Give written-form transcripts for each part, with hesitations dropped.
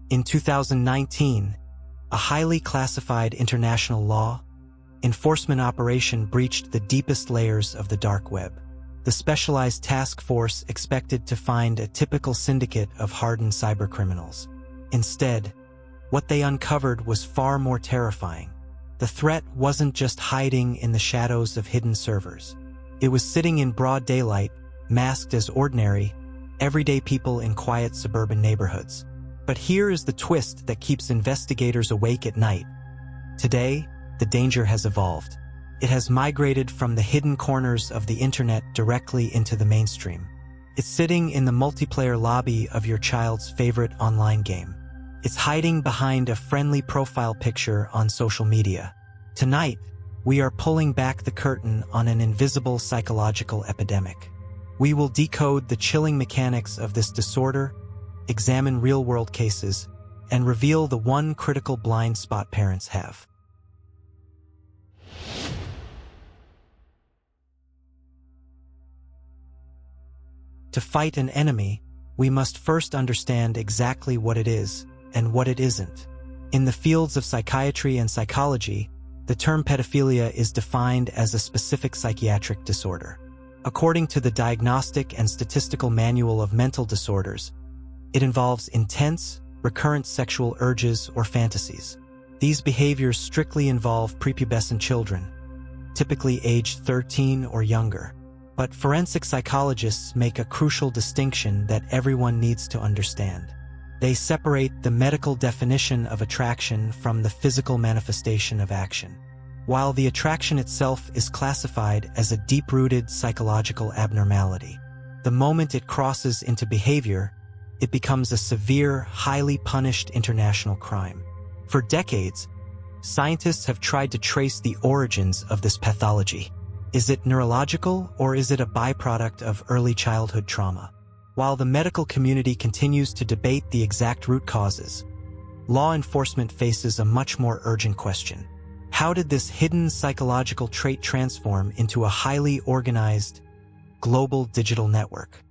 In 2019, a highly classified international law enforcement operation breached the deepest layers of the dark web. The specialized task force expected to find a typical syndicate of hardened cybercriminals. Instead, what they uncovered was far more terrifying. The threat wasn't just hiding in the shadows of hidden servers. It was sitting in broad daylight, masked as ordinary, everyday people in quiet suburban neighborhoods. But here is the twist that keeps investigators awake at night. Today, the danger has evolved. It has migrated from the hidden corners of the internet directly into the mainstream. It's sitting in the multiplayer lobby of your child's favorite online game. It's hiding behind a friendly profile picture on social media. Tonight, we are pulling back the curtain on an invisible psychological epidemic. We will decode the chilling mechanics of this disorder, examine real-world cases, and reveal the one critical blind spot parents have. To fight an enemy, we must first understand exactly what it is and what it isn't. In the fields of psychiatry and psychology, the term pedophilia is defined as a specific psychiatric disorder. According to the Diagnostic and Statistical Manual of Mental Disorders, it involves intense, recurrent sexual urges or fantasies. These behaviors strictly involve prepubescent children, typically aged 13 or younger. But forensic psychologists make a crucial distinction that everyone needs to understand. They separate the medical definition of attraction from the physical manifestation of action. While the attraction itself is classified as a deep-rooted psychological abnormality, the moment it crosses into behavior, it becomes a severe, highly punished international crime. For decades, scientists have tried to trace the origins of this pathology. Is it neurological, or is it a byproduct of early childhood trauma? While the medical community continues to debate the exact root causes, law enforcement faces a much more urgent question. How did this hidden psychological trait transform into a highly organized, global digital network?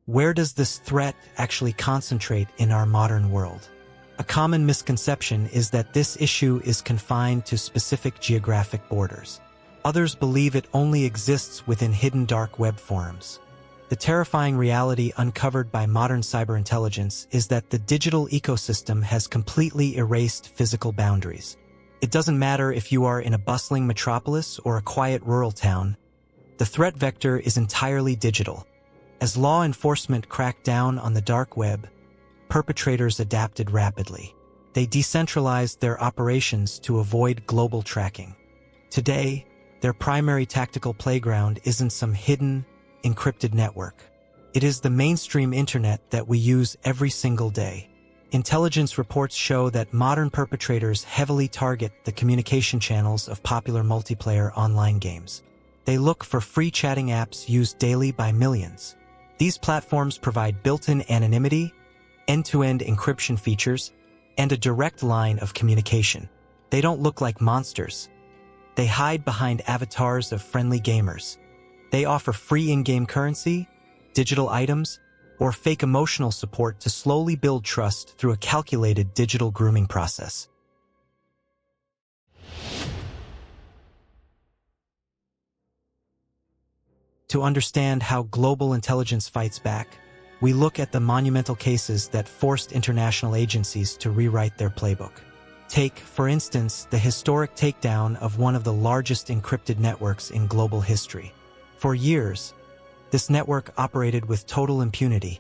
Where does this threat actually concentrate in our modern world? A common misconception is that this issue is confined to specific geographic borders. Others believe it only exists within hidden dark web forums. The terrifying reality uncovered by modern cyberintelligence is that the digital ecosystem has completely erased physical boundaries. It doesn't matter if you are in a bustling metropolis or a quiet rural town, the threat vector is entirely digital. As law enforcement cracked down on the dark web, perpetrators adapted rapidly. They decentralized their operations to avoid global tracking. Today, their primary tactical playground isn't some hidden, encrypted network. It is the mainstream internet that we use every single day. Intelligence reports show that modern perpetrators heavily target the communication channels of popular multiplayer online games. They look for free chatting apps used daily by millions. These platforms provide built-in anonymity, end-to-end encryption features, and a direct line of communication. They don't look like monsters. They hide behind avatars of friendly gamers. They offer free in-game currency, digital items, or fake emotional support to slowly build trust through a calculated digital grooming process. To understand how global intelligence fights back, we look at the monumental cases that forced international agencies to rewrite their playbook. Take, for instance, the historic takedown of one of the largest encrypted networks in global history. For years, this network operated with total impunity,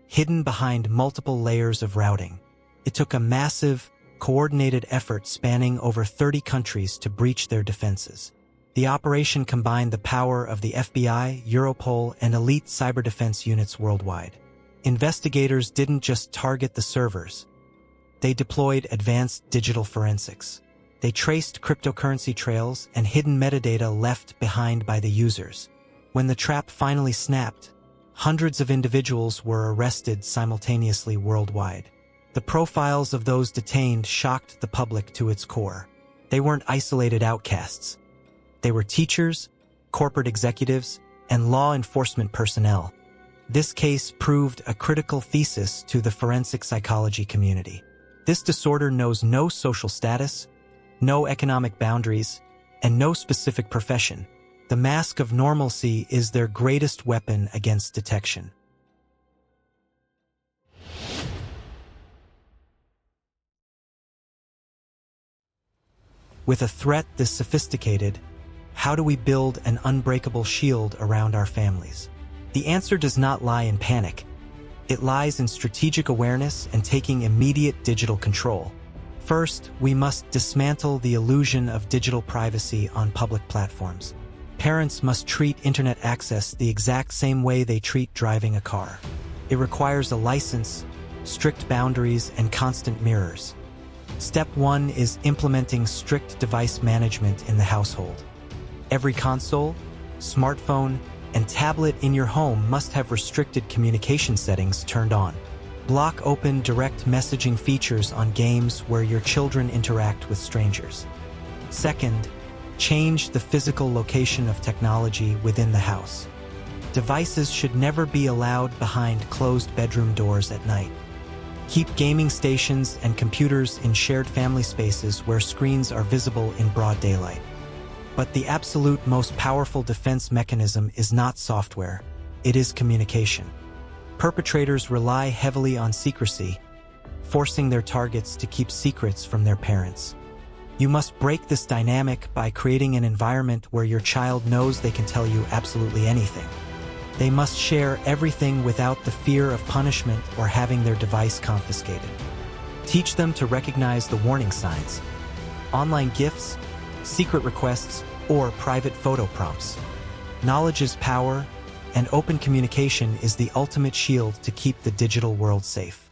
hidden behind multiple layers of routing. It took a massive, coordinated effort spanning over 30 countries to breach their defenses. The operation combined the power of the FBI, Europol, and elite cyber defense units worldwide. Investigators didn't just target the servers. They deployed advanced digital forensics. They traced cryptocurrency trails and hidden metadata left behind by the users. When the trap finally snapped, hundreds of individuals were arrested simultaneously worldwide. The profiles of those detained shocked the public to its core. They weren't isolated outcasts. They were teachers, corporate executives, and law enforcement personnel. This case proved a critical thesis to the forensic psychology community. This disorder knows no social status, no economic boundaries, and no specific profession. The mask of normalcy is their greatest weapon against detection. With a threat this sophisticated, how do we build an unbreakable shield around our families? The answer does not lie in panic. It lies in strategic awareness and taking immediate digital control. First, we must dismantle the illusion of digital privacy on public platforms. Parents must treat internet access the exact same way they treat driving a car. It requires a license, strict boundaries, and constant mirrors. Step 1 is implementing strict device management in the household. Every console, smartphone, and tablet in your home must have restricted communication settings turned on. Block open direct messaging features on games where your children interact with strangers. Second, change the physical location of technology within the house. Devices should never be allowed behind closed bedroom doors at night. Keep gaming stations and computers in shared family spaces where screens are visible in broad daylight. But the absolute most powerful defense mechanism is not software, it is communication. Perpetrators rely heavily on secrecy, forcing their targets to keep secrets from their parents. You must break this dynamic by creating an environment where your child knows they can tell you absolutely anything. They must share everything without the fear of punishment or having their device confiscated. Teach them to recognize the warning signs: online gifts, secret requests, or private photo prompts. Knowledge is power, and open communication is the ultimate shield to keep the digital world safe.